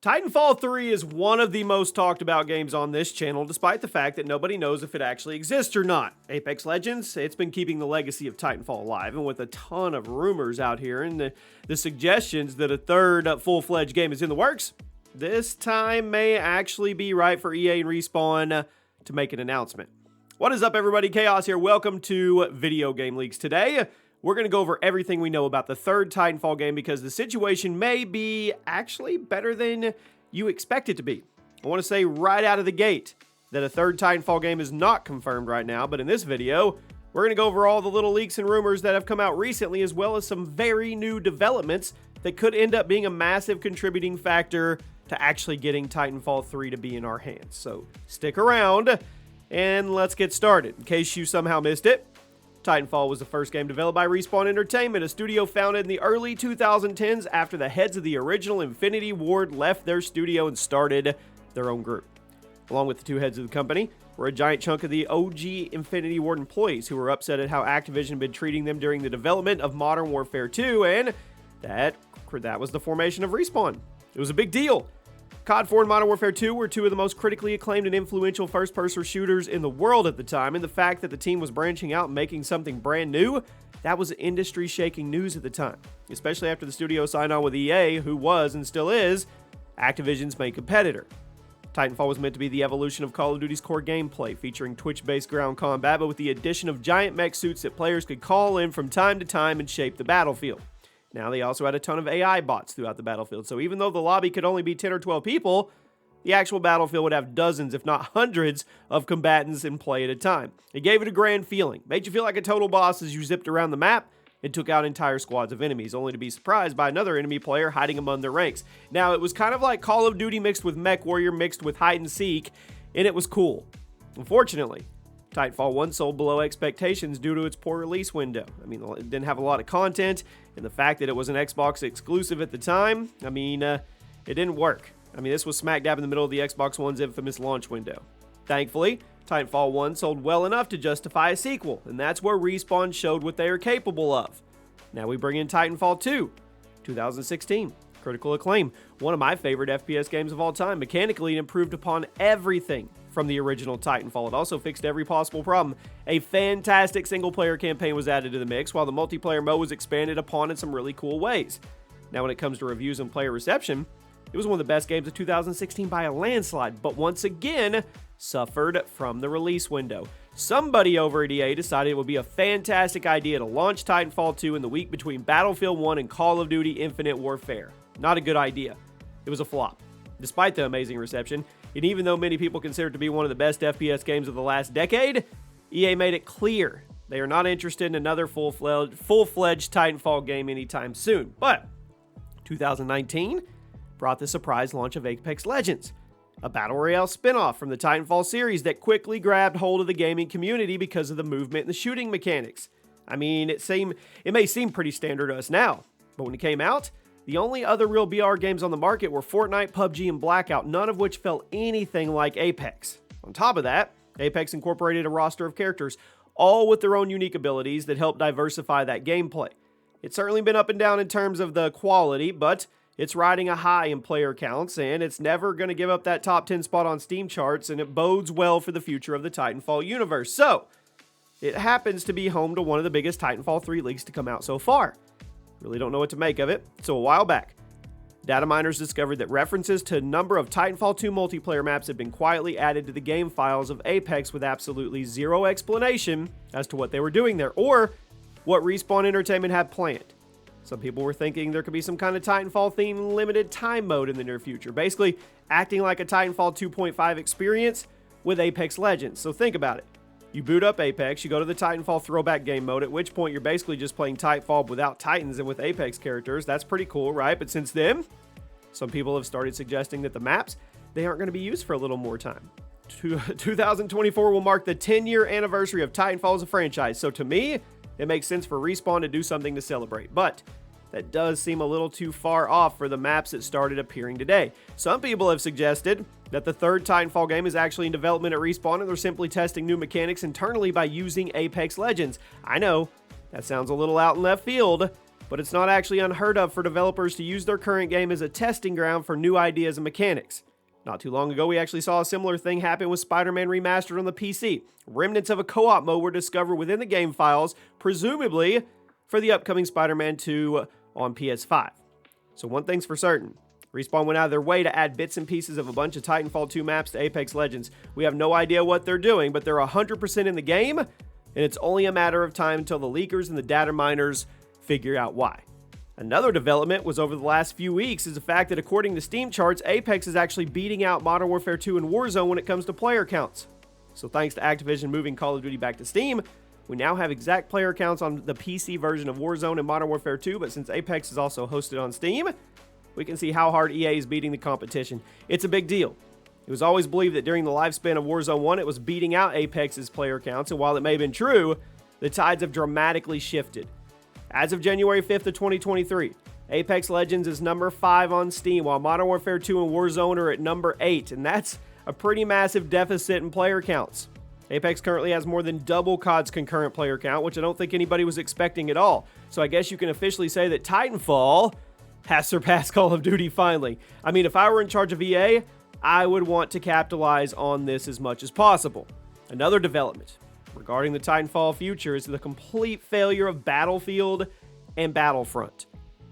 Titanfall 3 is one of the most talked about games on this channel, despite the fact that nobody knows if it actually exists or not. Apex Legends, it's been keeping the legacy of Titanfall alive, and with a ton of rumors out here and the suggestions that a third full-fledged game is in the works, this time may actually be right for EA and Respawn to make an announcement. What is up, everybody? Chaos here. Welcome to Video Game Leaks. Today, we're going to go over everything we know about the third Titanfall game because the situation may be actually better than you expect it to be. I want to say right out of the gate that a third Titanfall game is not confirmed right now, but in this video, we're going to go over all the little leaks and rumors that have come out recently, as well as some very new developments that could end up being a massive contributing factor to actually getting Titanfall 3 to be in our hands. So stick around and let's get started. In case you somehow missed it, Titanfall was the first game developed by Respawn Entertainment, a studio founded in the early 2010s after the heads of the original Infinity Ward left their studio and started their own group. Along with the two heads of the company were a giant chunk of the OG Infinity Ward employees who were upset at how Activision had been treating them during the development of Modern Warfare 2, and that was the formation of Respawn. It was a big deal. COD 4 and Modern Warfare 2 were two of the most critically acclaimed and influential first-person shooters in the world at the time, and the fact that the team was branching out and making something brand new, that was industry-shaking news at the time, especially after the studio signed on with EA, who was, and still is, Activision's main competitor. Titanfall was meant to be the evolution of Call of Duty's core gameplay, featuring twitch-based ground combat, but with the addition of giant mech suits that players could call in from time to time and shape the battlefield. Now, they also had a ton of AI bots throughout the battlefield, so even though the lobby could only be 10 or 12 people, the actual battlefield would have dozens, if not hundreds, of combatants in play at a time. It gave it a grand feeling, made you feel like a total boss as you zipped around the map and took out entire squads of enemies, only to be surprised by another enemy player hiding among their ranks. Now, it was kind of like Call of Duty mixed with Mech Warrior mixed with hide and seek, and it was cool. Unfortunately, Titanfall 1 sold below expectations due to its poor release window. I mean, it didn't have a lot of content, and the fact that it was an Xbox exclusive at the time, it didn't work. This was smack dab in the middle of the Xbox One's infamous launch window. Thankfully, Titanfall 1 sold well enough to justify a sequel, and that's where Respawn showed what they are capable of. Now we bring in Titanfall 2, 2016. Critical acclaim, one of my favorite FPS games of all time. Mechanically, it improved upon everything from the original Titanfall. It also fixed every possible problem. A fantastic single-player campaign was added to the mix, while the multiplayer mode was expanded upon in some really cool ways. Now, when it comes to reviews and player reception, it was one of the best games of 2016 by a landslide, but once again, suffered from the release window. Somebody over at EA decided it would be a fantastic idea to launch Titanfall 2 in the week between Battlefield 1 and Call of Duty Infinite Warfare. Not a good idea. It was a flop. Despite the amazing reception, and even though many people consider it to be one of the best FPS games of the last decade, EA made it clear they are not interested in another full-fledged Titanfall game anytime soon. But 2019 brought the surprise launch of Apex Legends, a Battle Royale spinoff from the Titanfall series that quickly grabbed hold of the gaming community because of the movement and the shooting mechanics. It may seem pretty standard to us now, but when it came out, the only other real BR games on the market were Fortnite, PUBG, and Blackout, none of which felt anything like Apex. On top of that, Apex incorporated a roster of characters, all with their own unique abilities that help diversify that gameplay. It's certainly been up and down in terms of the quality, but it's riding a high in player counts, and it's never going to give up that top 10 spot on Steam charts, and it bodes well for the future of the Titanfall universe. So, it happens to be home to one of the biggest Titanfall 3 leaks to come out so far. Really don't know what to make of it. So a while back, data miners discovered that references to a number of Titanfall 2 multiplayer maps had been quietly added to the game files of Apex with absolutely zero explanation as to what they were doing there or what Respawn Entertainment had planned. Some people were thinking there could be some kind of Titanfall-themed limited time mode in the near future, basically acting like a Titanfall 2.5 experience with Apex Legends. So think about it. You boot up Apex, you go to the Titanfall throwback game mode, at which point you're basically just playing Titanfall without Titans and with Apex characters. That's pretty cool, right? But since then, some people have started suggesting that the maps, they aren't going to be used for a little more time. 2024 will mark the 10-year anniversary of Titanfall as a franchise, so to me, it makes sense for Respawn to do something to celebrate. But that does seem a little too far off for the maps that started appearing today. Some people have suggested that the third Titanfall game is actually in development at Respawn and they're simply testing new mechanics internally by using Apex Legends. I know, that sounds a little out in left field, but it's not actually unheard of for developers to use their current game as a testing ground for new ideas and mechanics. Not too long ago, we actually saw a similar thing happen with Spider-Man Remastered on the PC. Remnants of a co-op mode were discovered within the game files, presumably for the upcoming Spider-Man 2 on PS5. So one thing's for certain. Respawn went out of their way to add bits and pieces of a bunch of Titanfall 2 maps to Apex Legends. We have no idea what they're doing, but they're 100% in the game, and it's only a matter of time until the leakers and the data miners figure out why. Another development was over the last few weeks is the fact that according to Steam charts, Apex is actually beating out Modern Warfare 2 and Warzone when it comes to player counts. So thanks to Activision moving Call of Duty back to Steam, we now have exact player counts on the PC version of Warzone and Modern Warfare 2, but since Apex is also hosted on Steam, we can see how hard EA is beating the competition. It's a big deal. It was always believed that during the lifespan of Warzone 1, it was beating out Apex's player counts, and while it may have been true, the tides have dramatically shifted. As of January 5th of 2023, Apex Legends is number 5 on Steam, while Modern Warfare 2 and Warzone are at number 8, and that's a pretty massive deficit in player counts. Apex currently has more than double COD's concurrent player count, which I don't think anybody was expecting at all. So I guess you can officially say that Titanfall has surpassed Call of Duty finally. I mean, if I were in charge of EA, I would want to capitalize on this as much as possible. Another development regarding the Titanfall future is the complete failure of Battlefield and Battlefront.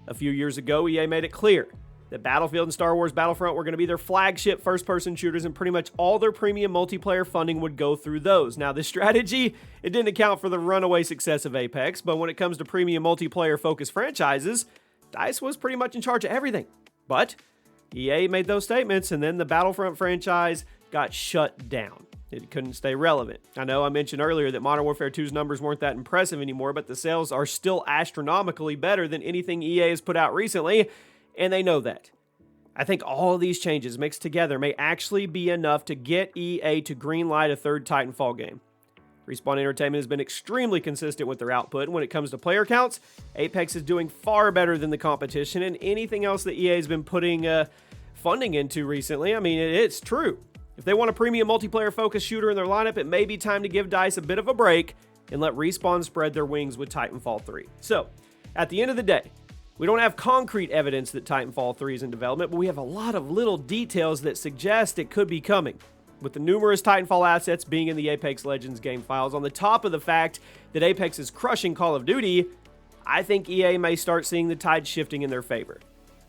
A few years ago, EA made it clear that Battlefield and Star Wars Battlefront were going to be their flagship first-person shooters, and pretty much all their premium multiplayer funding would go through those. Now, this strategy, it didn't account for the runaway success of Apex, but when it comes to premium multiplayer-focused franchises, DICE was pretty much in charge of everything. But EA made those statements, and then the Battlefront franchise got shut down. It couldn't stay relevant. I know I mentioned earlier that Modern Warfare 2's numbers weren't that impressive anymore, but the sales are still astronomically better than anything EA has put out recently, and they know that. I think all of these changes mixed together may actually be enough to get EA to greenlight a third Titanfall game. Respawn Entertainment has been extremely consistent with their output, and when it comes to player counts, Apex is doing far better than the competition and anything else that EA has been putting funding into recently. I mean, it's true. If they want a premium multiplayer-focused shooter in their lineup, it may be time to give DICE a bit of a break and let Respawn spread their wings with Titanfall 3. So, at the end of the day, we don't have concrete evidence that Titanfall 3 is in development, but we have a lot of little details that suggest it could be coming. With the numerous Titanfall assets being in the Apex Legends game files, on the top of the fact that Apex is crushing Call of Duty, I think EA may start seeing the tide shifting in their favor.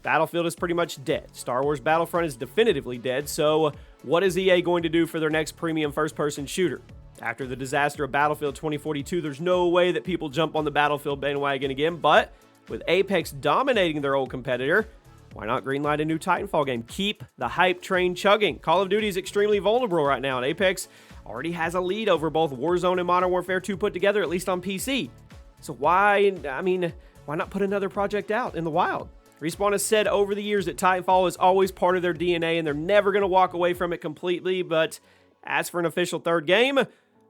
Battlefield is pretty much dead. Star Wars Battlefront is definitively dead, so what is EA going to do for their next premium first-person shooter? After the disaster of Battlefield 2042, there's no way that people jump on the Battlefield bandwagon again, but with Apex dominating their old competitor, why not greenlight a new Titanfall game? Keep the hype train chugging. Call of Duty is extremely vulnerable right now, and Apex already has a lead over both Warzone and Modern Warfare 2 put together, at least on PC. So why not put another project out in the wild? Respawn has said over the years that Titanfall is always part of their DNA, and they're never going to walk away from it completely, but as for an official third game,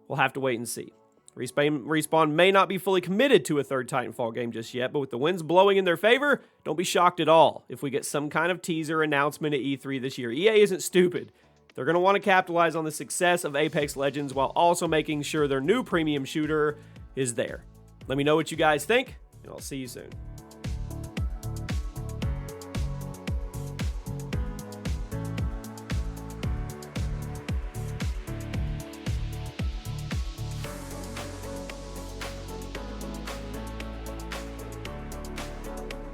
we'll have to wait and see. Respawn may not be fully committed to a third Titanfall game just yet, but with the winds blowing in their favor, don't be shocked at all if we get some kind of teaser announcement at E3 this year. EA isn't stupid. They're going to want to capitalize on the success of Apex Legends while also making sure their new premium shooter is there. Let me know what you guys think, and I'll see you soon.